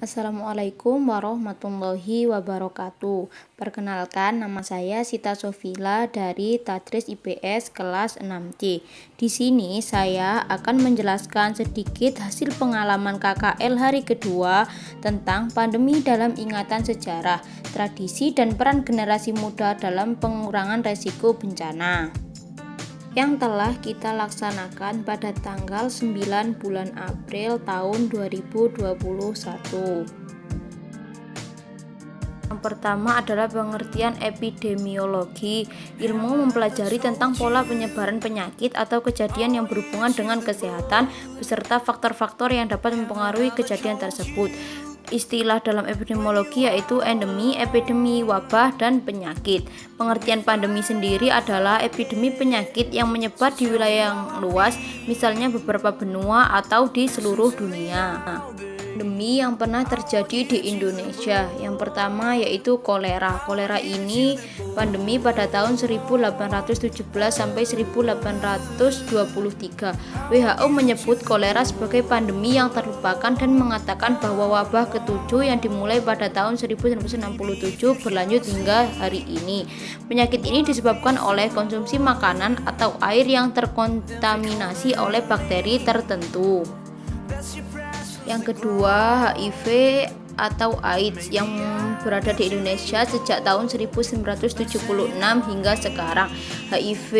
Assalamualaikum warahmatullahi wabarakatuh. Perkenalkan, nama saya Sita Sofila dari Tadris IPS kelas 6C. Di sini saya akan menjelaskan sedikit hasil pengalaman KKL hari kedua tentang pandemi dalam ingatan sejarah, tradisi dan peran generasi muda dalam pengurangan resiko bencana yang telah kita laksanakan pada tanggal 9 bulan April tahun 2021. Yang pertama adalah pengertian epidemiologi. Ilmu mempelajari tentang pola penyebaran penyakit atau kejadian yang berhubungan dengan kesehatan beserta faktor-faktor yang dapat mempengaruhi kejadian tersebut. Istilah dalam epidemiologi yaitu endemi, epidemi, wabah, dan penyakit. Pengertian pandemi sendiri adalah epidemi penyakit yang menyebar di wilayah yang luas, misalnya beberapa benua atau di seluruh dunia. Pandemi yang pernah terjadi di Indonesia. Yang pertama yaitu kolera. Kolera ini pandemi pada tahun 1817 sampai 1823. WHO menyebut kolera sebagai pandemi yang terlupakan dan mengatakan bahwa wabah ketujuh yang dimulai pada tahun 1967 berlanjut hingga hari ini. Penyakit ini disebabkan oleh konsumsi makanan atau air yang terkontaminasi oleh bakteri tertentu. Yang kedua, HIV atau AIDS yang berada di Indonesia sejak tahun 1976 hingga sekarang. HIV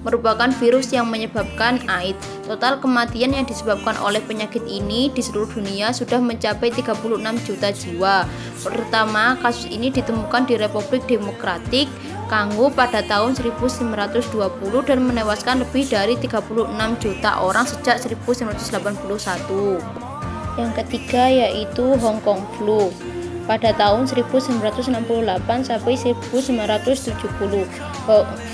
merupakan virus yang menyebabkan AIDS. Total kematian yang disebabkan oleh penyakit ini di seluruh dunia sudah mencapai 36 juta jiwa. Pertama, kasus ini ditemukan di Republik Demokratik Kongo pada tahun 1920 dan menewaskan lebih dari 36 juta orang sejak 1981. Yang ketiga yaitu Hong Kong flu pada tahun 1968 sampai 1970.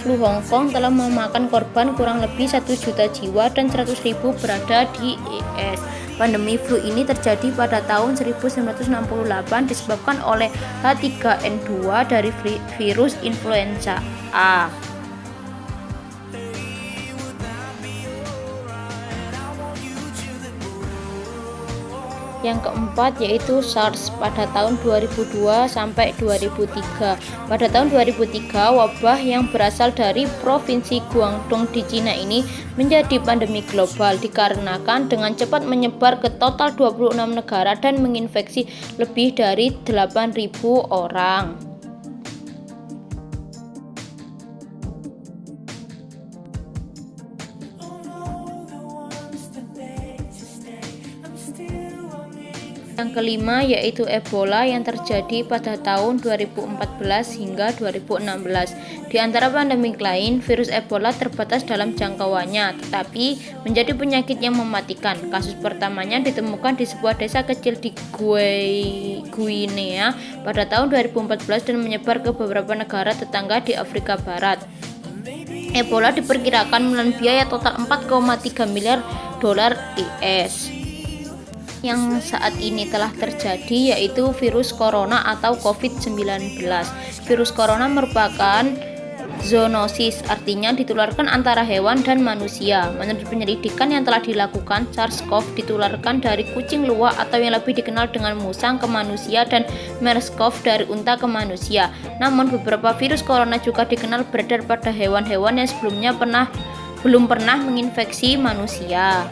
Flu Hong Kong telah memakan korban kurang lebih 1 juta jiwa dan 100.000 berada di US. Pandemi flu ini terjadi pada tahun 1968 disebabkan oleh H3N2 dari virus influenza A. Yang keempat yaitu SARS pada tahun 2002 sampai 2003. Pada tahun 2003, wabah yang berasal dari provinsi Guangdong di Cina ini menjadi pandemi global dikarenakan dengan cepat menyebar ke total 26 negara dan menginfeksi lebih dari 8.000 orang. Yang kelima yaitu Ebola yang terjadi pada tahun 2014 hingga 2016. Di antara pandemik lain, virus Ebola terbatas dalam jangkauannya, tetapi menjadi penyakit yang mematikan. Kasus pertamanya ditemukan di sebuah desa kecil di Guinea pada tahun 2014 dan menyebar ke beberapa negara tetangga di Afrika Barat. Ebola diperkirakan menelan biaya total 4,3 miliar dolar US. Yang saat ini telah terjadi yaitu virus corona atau COVID-19. Virus corona merupakan zoonosis, artinya ditularkan antara hewan dan manusia. Menurut penyelidikan yang telah dilakukan, SARS-CoV ditularkan dari kucing luwak atau yang lebih dikenal dengan musang ke manusia dan MERS-CoV dari unta ke manusia. Namun beberapa virus corona juga dikenal beredar pada hewan-hewan yang sebelumnya belum pernah menginfeksi manusia.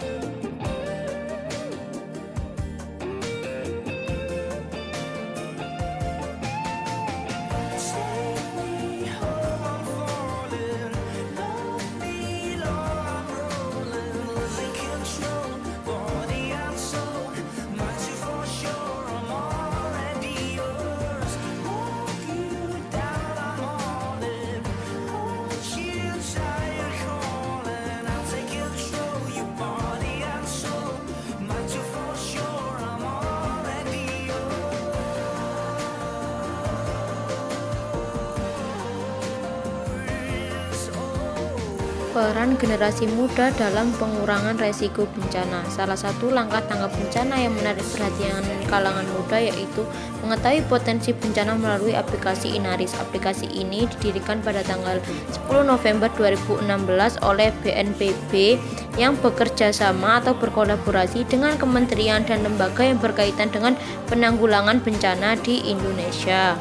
Peran generasi muda dalam pengurangan resiko bencana. Salah satu langkah tanggap bencana yang menarik perhatian kalangan muda yaitu mengetahui potensi bencana melalui aplikasi Inaris. Aplikasi ini didirikan pada tanggal 10 November 2016 oleh BNPB yang bekerja sama atau berkolaborasi dengan kementerian dan lembaga yang berkaitan dengan penanggulangan bencana di Indonesia.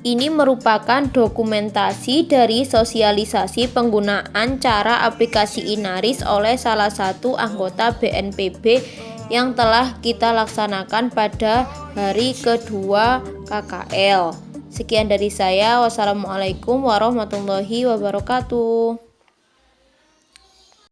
Ini merupakan dokumentasi dari sosialisasi penggunaan cara aplikasi Inaris oleh salah satu anggota BNPB yang telah kita laksanakan pada hari kedua KKL. Sekian dari saya. Wassalamualaikum warahmatullahi wabarakatuh.